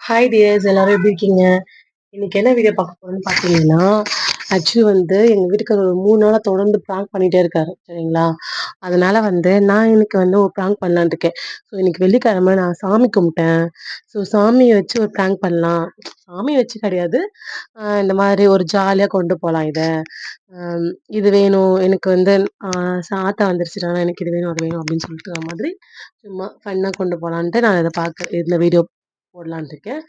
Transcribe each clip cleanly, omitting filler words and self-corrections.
Hi tears எல்லாரும் எப்படி இருக்கீங்க? இன்னைக்கு என்ன வீடியோ பார்க்க போறோம்னு பார்த்தீங்கன்னா, ஆக்சுவலி எங்க வீட்டுக்காரர் ஒரு 3 நாளா தொடர்ந்து பிராங்க் பண்ணிட்டே இருக்காரு. சரிங்களா? அதனால நான் இன்னைக்கு ஒரு பிராங்க் பண்ணலான்னு இருக்கேன். ஸோ இன்னைக்கு வெள்ளிக்கிழமை நான் சாமி கும்பிட்டேன். ஸோ சாமிய வச்சு ஒரு பிராங்க் பண்ணலாம். சாமிய வச்சு கிடையாது. இந்த மாதிரி ஒரு ஜாலியா கொண்டு போலாம் இத. அம் இது வேணும் எனக்கு அ ஆத்தா வந்துருச்சுடா, எனக்கு இது வேணும், அது வேணும் அப்படின்னு சொல்லிட்டு மாதிரி சும்மா ஃபன்னா கொண்டு போலான்ட்டு நான் இந்த வீடியோ போடலான்ட்டு இருக்கேன்.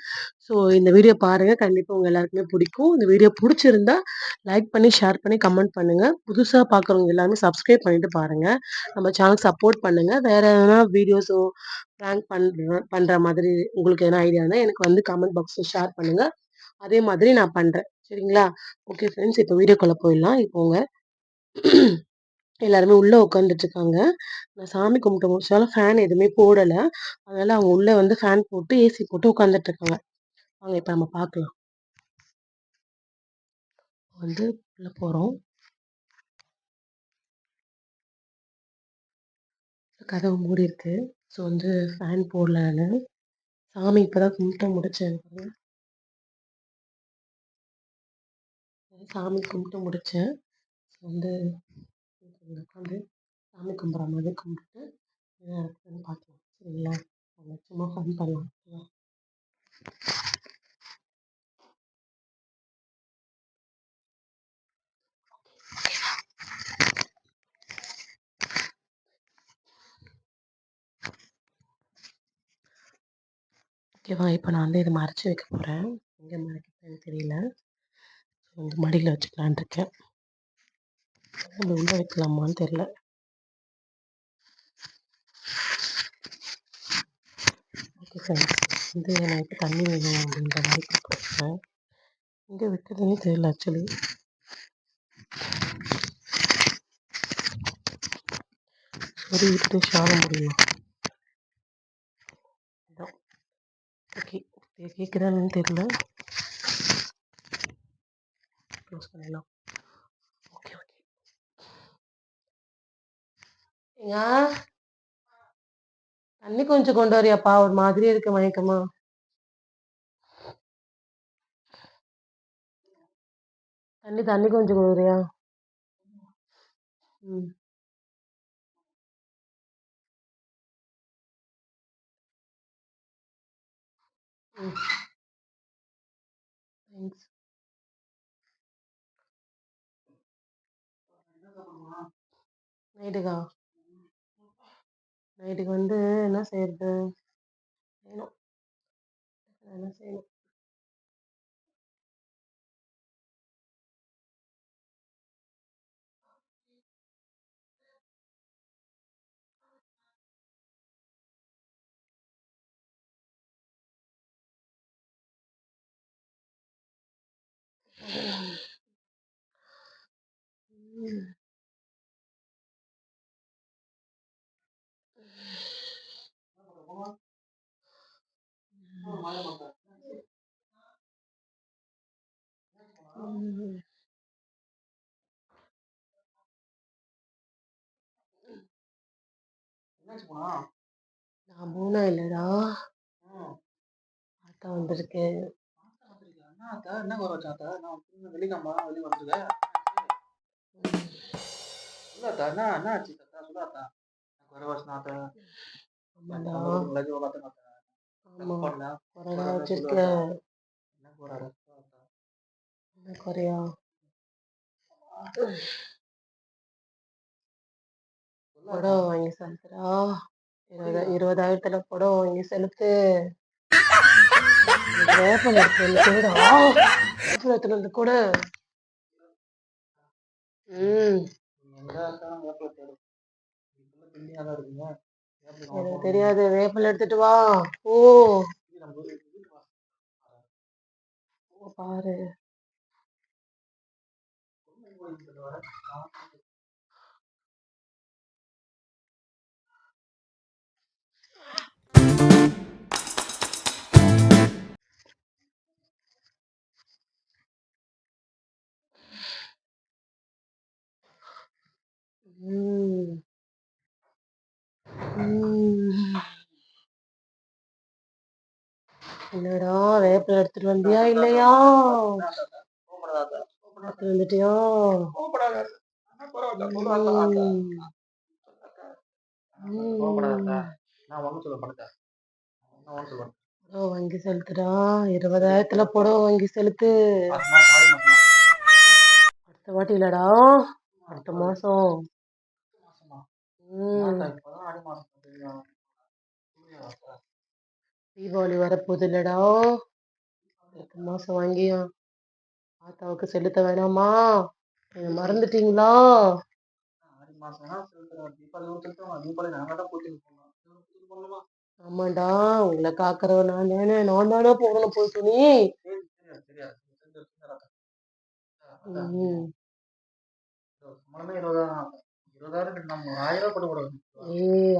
ஸோ இந்த வீடியோ பாருங்க. கண்டிப்பா உங்க எல்லாருக்குமே பிடிக்கும். இந்த வீடியோ புடிச்சிருந்தா லைக் பண்ணி, ஷேர் பண்ணி, கமெண்ட் பண்ணுங்க. புதுசா பார்க்குறவங்க எல்லாருமே சப்ஸ்கிரைப் பண்ணிட்டு பாருங்க. நம்ம சேனல் சப்போர்ட் பண்ணுங்க. வேற எதனா வீடியோஸோ பிராங்க் பண்ற மாதிரி உங்களுக்கு எதனா ஐடியா இருந்தா எனக்கு கமெண்ட் பாக்ஸ்ல ஷேர் பண்ணுங்க. அதே மாதிரி நான் பண்றேன். சரிங்களா? ஓகே ஃப்ரெண்ட்ஸ், இப்போ வீடியோக்குள்ள போயிடலாம். இப்போங்க எல்லாருமே உள்ள உட்காந்துட்டு இருக்காங்க. நான் சாமி கும்பிட்டு முடிச்சாலும் ஃபேன் எதுவுமே போடல. அதனால அவங்க உள்ள ஃபேன் போட்டு ஏசி போட்டு உட்காந்துட்டு இருக்காங்க. வாங்க இப்ப நம்ம பார்க்கலாம். உள்ள போறோம். கதவு மூடி இருக்கு. ஸோ ஃபேன் போடல நானு. சாமி இப்பதான் கும்பிட்டு முடிச்சேன். சாமி கும்பிட்டு முடிச்சேன். வந்து உட்காந்து சாமி கும்பிட்ற மாதிரி கும்பிட்டுட்டு என்ன நடக்குதுன்னு பார்க்கலாம். சரிங்களா? சும்மா ஃபன் பண்ணலாம். ஓகேவா? இப்போ நான் இதை மறைச்சு வைக்க போறேன். எங்க மறைக்கிறேன்னு தெரியல. மடியில வச்சுக்கலான் இருக்கேன். நம்ம உள்ள வைக்கலாமான்னு தெரியல. ஓகே ஃப்ரெண்ட்ஸ், எனக்கு தண்ணி வேணும் அப்படின்ற மாதிரி கொடுத்துருக்கேன். எங்கே வைக்கிறதுனே தெரியல ஆக்சுவலி. சரி விட்டு ஷால முடியும். ஓகே, கேட்குதான்னு தெரியல. க்ளோஸ் பண்ணிடலாம். Okay okay. தண்ணி கொஞ்சம் கொண்டு வரியாப்பா? ஒரு மாதிரியே இருக்கு மயக்கமா. தண்ணி தண்ணி கொஞ்சம் கொண்டு வரியா? ம். ம். தேங்க்ஸ். நைட்டுக்கா? நைட்டுக்கு என்ன செய்யறது? செய்யணும். என்ன செய்யணும்? ம். ம். நான் பூனா இல்லடா. ஆத்தா வந்திருக்கு. ஆமாடா. ஆமா. கொறடா வச்சிருக்க. என்ன குறையா? புடவை வாங்கி செலுத்துடா. 20,000த்துல புடவை வாங்கி செலுத்து. வேப்பல எடுத்து வந்து கொடுடா. வேப்பல எடுத்துட்டு வந்து கொடு. ம். எனக்கு தெரியாது. வேப்பல எடுத்துட்டு வா. ஓ பாரு. ம். ம். என்னடா வேப்பில எடுத்துட்டு வந்தியா இல்லையா? எடுத்துட்டு வந்துட்டியா? புடவை வாங்கி செலுத்துடா. 20,000த்துல புடவை வாங்கி செலுத்து. அடுத்த வாட்டி இல்லடா, அடுத்த மாசம். தீபாவளி வரப்போகுது இல்லடா, அடுத்த மாசம் வாங்கியா ஆத்தாவுக்கு செலுத்த வேணாமா? மறந்துட்டீங்களா? ஆமாண்டா, உங்களை காக்குறவ நான் தானே, நான் தானே போகணும் போய் துணி.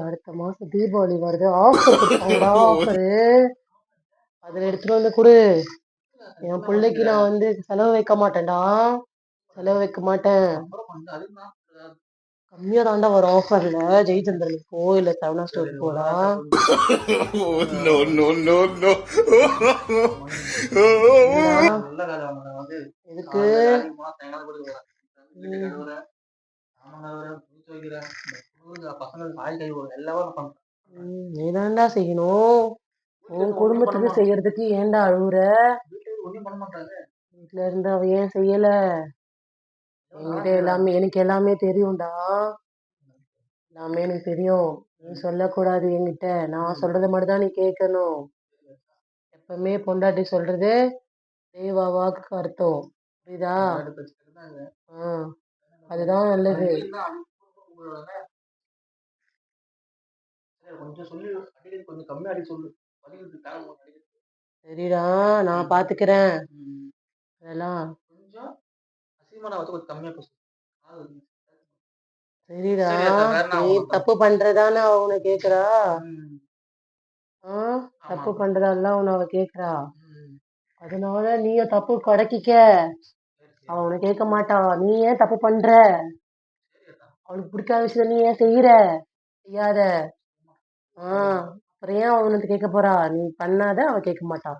அடுத்த மாசம் தீபாவளி வருது, ஆஃபர் கொடுப்பாங்கடா, ஆஃபரு. அதுல எடுத்துட்டு வந்து கொடு. என் பிள்ளைக்கு நான் வந்து செலவு வைக்க மாட்டேன்டா, செலவு வைக்க மாட்டேன். கம்மியா தாண்டா வரும் ஆஃபர்ல. ஜெயச்சந்திரனுக்கு போ, இல்ல சரவணா ஸ்டோருக்கு போடா. எதுக்கு நீதான்டா செய்யணும். உன் குடும்பத்துக்கு செய்யறதுக்கு ஏன்டா அழுகுற? வீட்டுல இருந்து அவ ஏன் செய்யல? என்கிட்ட எல்லாமே, எனக்கு எல்லாமே தெரியும்டா, எல்லாமே எனக்கு தெரியும். நீ சொல்லக்கூடாது என்கிட்ட, நான் சொல்றத மட்டும் தான் நீ கேட்கணும். எப்பவுமே பொண்டாட்டி சொல்றது தெய்வ வாக்கு அர்த்தம், புரியுதா? அதுதான் நல்லது. சரிடா, நான் பாத்துக்கிறேன் அதெல்லாம். சரிடா, நீ தப்பு பண்றதானே அவனை கேக்குறா. தப்பு பண்றதெல்லாம் உன்னை அவ கேக்குறா. அதனால நீய தப்பு கடக்கிக்க. அவனை கேட்க மாட்டா. நீ ஏன் தப்பு பண்ற? அவளுக்கு பிடிக்காத விஷயம் நீ ஏன் செய்யாத? அப்புறம் ஏன் அவனுக்கு கேட்க போறா? நீ பண்ணாத, அவ கேட்க மாட்டா.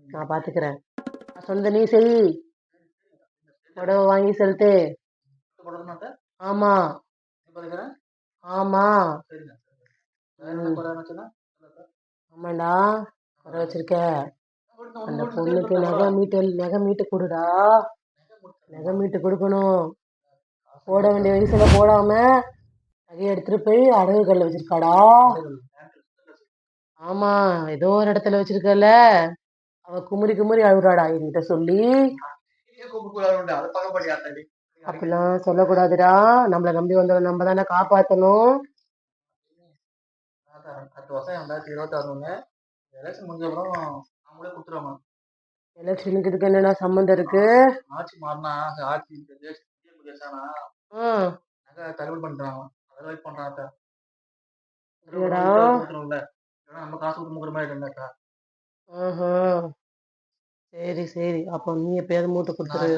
நான் பாத்துக்கிறேன். சொந்த நீ செய், புடவை வாங்கி செலுத்து. ஆமா ஆமா ஆமாண்டா, குறை வச்சிருக்க. அந்த பொண்ணுக்கு நகை மீட்டு கொடுடா. நகை மீட்டு கொடுக்கணும். போட வேண்டிய வயசுல போடாம நகையை எடுத்துட்டு போய் அடகு கல்ல வச்சிருக்காடா. ஆமா, ஏதோ ஒரு இடத்துல வச்சிருக்கல. அவ குமுறி குமுறி அழுறாடா என்கிட்ட சொல்லி. அப்படிலாம் சொல்லக்கூடாதுடா. நம்மளை நம்பி வந்தவன் நம்ம தானே காப்பாத்தணும். எலெக்ஷனுக்கு இதுக்கு என்னடா சம்மந்தம் இருக்கு? சரி சரி, அப்ப நீ எப்பயாவது மூட்டை கொடுத்துரு.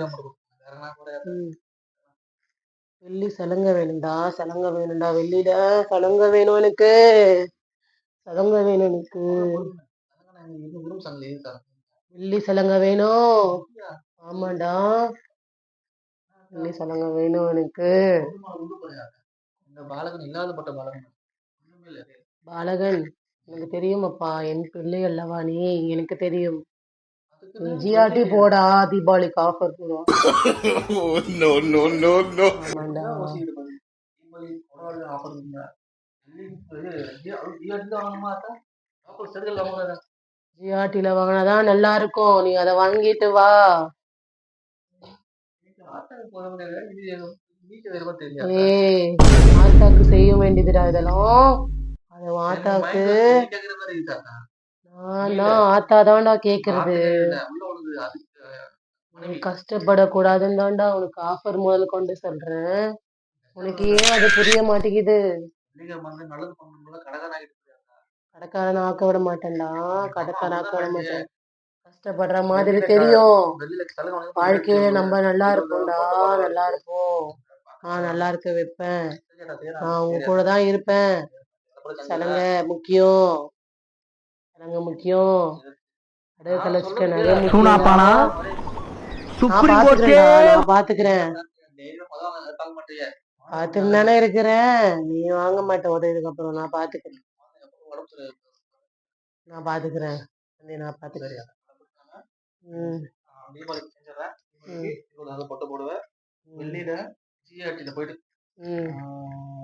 வெள்ளி சலங்க வேணும்டா, சலங்க வேணும்டா, வெள்ளிட சலங்க வேணும் எனக்கு, சலங்க வேணும் எனக்கு. வெள்ளி சலங்க வேணும். ஆமாண்டா, வெள்ளி சலங்க வேணும் எனக்கு. பாலகன், எனக்கு தெரியும் அப்பா, என் பிள்ளை அல்லவா நீ, எனக்கு தெரியும். ஜிஆர்டி போடா, தீபாவளிக்கு ஆஃபர் போடுவோம். ஜிஆர்டில வாங்கினாதான் நல்லா இருக்கும். நீ அதை வாங்கிட்டு வா. ஆத்தாக்கு செய்ய வேண்டியதுடா இதெல்லாம். அது ஆத்தாக்கு நான் ஆத்தா தான்டா கேக்குறது. கஷ்டப்படக்கூடாதுன்னு தான்டா உனக்கு ஆஃபர் முதல் கொண்டு சொல்றேன். உனக்கு ஏன் அது புரிய மாட்டேங்குது? கடைக்காரன் ஆக்க விட மாட்டேன்டா, கடைக்காரன் ஆக்க விட மாட்டேன். கஷ்டப்படுற மாதிரி தெரியும். வாழ்க்கையில நம்ம நல்லா இருப்போம்டா, நல்லா இருப்போம். நான் நல்லா இருக்க வைப்பேன். நான் உங்க கூட தான் இருப்பேன். சலங்க முக்கியம், சலங்க முக்கியம். அடைய கலைச்சிட்டேன் நிறைய சூனா முக்கியங்களா பானா நான் சுப்ரீம் கோர்ட்டே பாத்துக்கிறேன்டா நான் பாத்துக்கிறேன் பார்த்துன்னு தானே இருக்கிறேன் நீ வாங்க மாட்டேன் உதவிக்கு அப்புறம் நான் பாத்துக்கிறேன் நான் பாத்துக்கிறேன் நான் பாத்துக்கிறேன் ம் பொட்டை போடுவேன் வெளியில ஜிஆர்டில போயிட்டு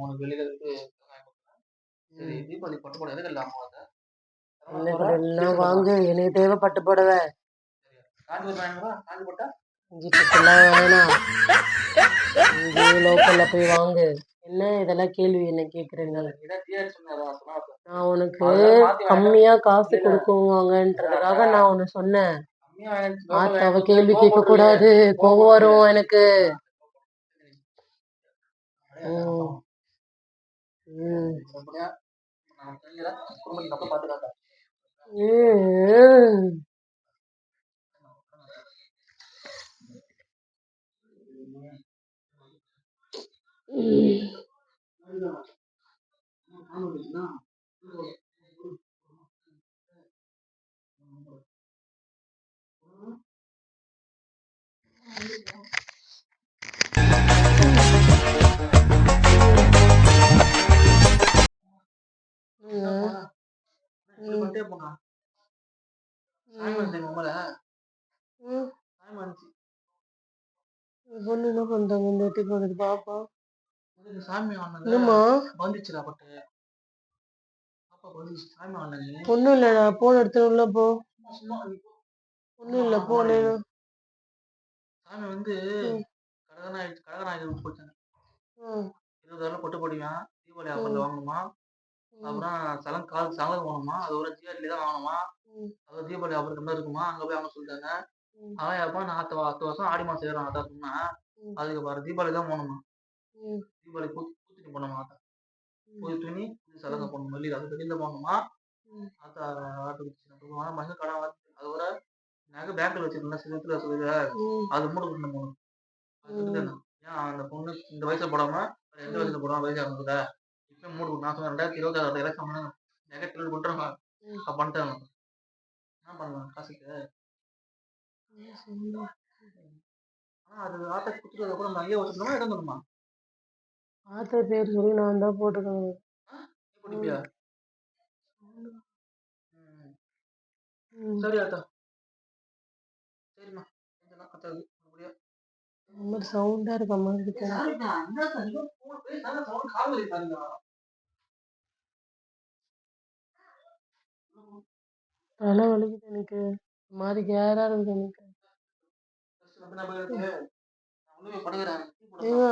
உனக்கு வெளியில இருக்கு சரி தீபாவளி பட்டு போட எதுக்கு இல்லாம எல்லாம் வாங்க எனக்கு தேவை பட்டு போடவே காஞ்சி வாங்கினா காஞ்சி போட்டா இஞ்சி பட்டுலாம் வேணாம் இங்கே லோக்கல்ல போய் வாங்கு என்ன இதெல்லாம் கேள்வி என்ன கேட்குறேங்க நான் உனக்கு கம்மியா காசு கொடுக்குவாங்கன்றதுக்காக நான் உன்னை சொன்னேன் ஆத்தாவை கேள்வி கேட்க கூடாது கோவம் வரும் எனக்கு பொண்ணு என்ன பண்றாங்க இந்த வீட்டுக்கு போனது பாப்பா என்னம்மா ஒன்றும் இல்லைடா போன் எடுத்து உள்ள போ ஒன்றும் இல்லை போனே சாமி வந்து கடகநாயகர் போச்சாங்க 20,000 பொட்டு போடுவான் தீபாவளி ஆஃபர்ல வாங்கணுமா அப்புறம் சலங்கம் வாங்கணுமா அது ஒரு ஜிஆர்டில தான் வாங்கணுமா அது தீபாவளி ஆஃபர் கம்மியா இருக்குமா அங்க போய் அவங்க சொல்லிட்டாங்க அவன் எப்ப நான் அடுத்த வருஷம் ஆடி மாசம் ஏறும் அதான் சொன்னா அதுக்கு பாரு தீபாவளி தான் போகணுமா தீபாவளி பூச்சிட்டு போனோமா போய் துணி சலங்கை போடணும் வெளியில அது வெளியில போகணுமா ஆத்தா ஆட்டு கடன் அது ஒரு நகை பேங்க்ல வச்சிருந்தா சில சொல்லுது அது மூட கொண்டு போகணும் ஏன் அந்த பொண்ணு இந்த வயசுல போடாம எந்த வயசுல போடாம வயசு ஆகுதுல இப்ப மூடு நான் சொன்னேன் 2026 எலெக்ஷன் நெகட்டிவ் கொடுத்துருங்க பண்ணிட்டாங்க என்ன பண்ணலாம் காசுக்கு ஆனா அது ஆட்டை குத்துறத கூட நம்ம ஐயா வச்சுக்கணுமா இடம் தரணுமா ஆத்தா பேர் சொல்லி நான் தான் போட்டுக்கணும் போட்டுப்பியா சரி ஆத்தா சரிம்மா கத்தாது ரொம்ப சவுண்டா இருக்க மாதிரி இருக்கு தலை வலிக்குது எனக்கு மாதிரி கேரா இருக்குது எனக்கு ஏங்க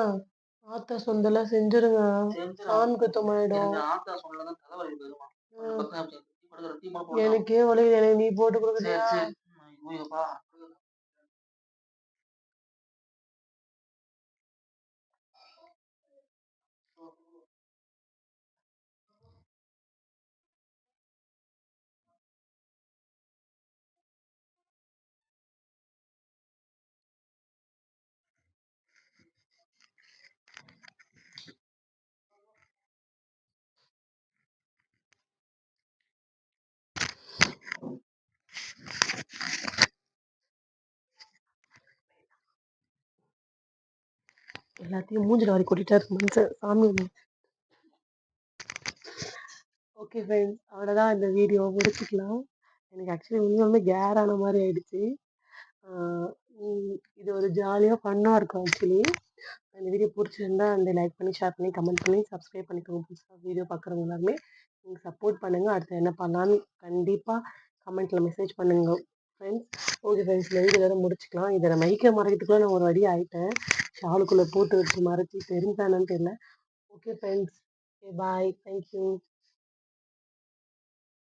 ஆத்தா சொந்தெல்லாம் செஞ்சிருங்க சாமி குத்தமாயிடும் எனக்கே வலிக்குது எனக்கு நீ போட்டு கொடுக்குறியா எல்லாத்தையும் மூஞ்சில வாரி கொட்டிட்டாரு மனுஷன் சாமி. ஓகே ஃப்ரெண்ட்ஸ், அவ்வளோதான் இந்த வீடியோ முடிச்சுக்கலாம். எனக்கு ஆக்சுவலி உண்மையுமே கேரான மாதிரி ஆயிடுச்சு. இது ஒரு ஜாலியாக ஃபன்னாக இருக்கும். ஆக்சுவலி இந்த வீடியோ பிடிச்சிருந்தா அந்த லைக் பண்ணி ஷேர் பண்ணி கமெண்ட் பண்ணி சப்ஸ்கிரைப் பண்ணிக்கோங்க. புதுசாக வீடியோ பார்க்குறவங்க எல்லாருமே நீங்கள் சப்போர்ட் பண்ணுங்கள். அடுத்து என்ன பண்ணலான்னு கண்டிப்பாக கமெண்ட்டில் மெசேஜ் பண்ணுங்க ஃப்ரெண்ட்ஸ். ஓகே ஃப்ரெண்ட்ஸ், இந்த வீடியோ வேறு முடிச்சுக்கலாம். இதை நான் மைக்கை மறைக்கிறதுக்குள்ளே நான் ஒரு வழி ஆகிட்டேன். ஷாலுக்குள்ளே போட்டு வச்சு மறைச்சி தெரிஞ்சானு தெரியல. Okay friends, okay bye, thank you.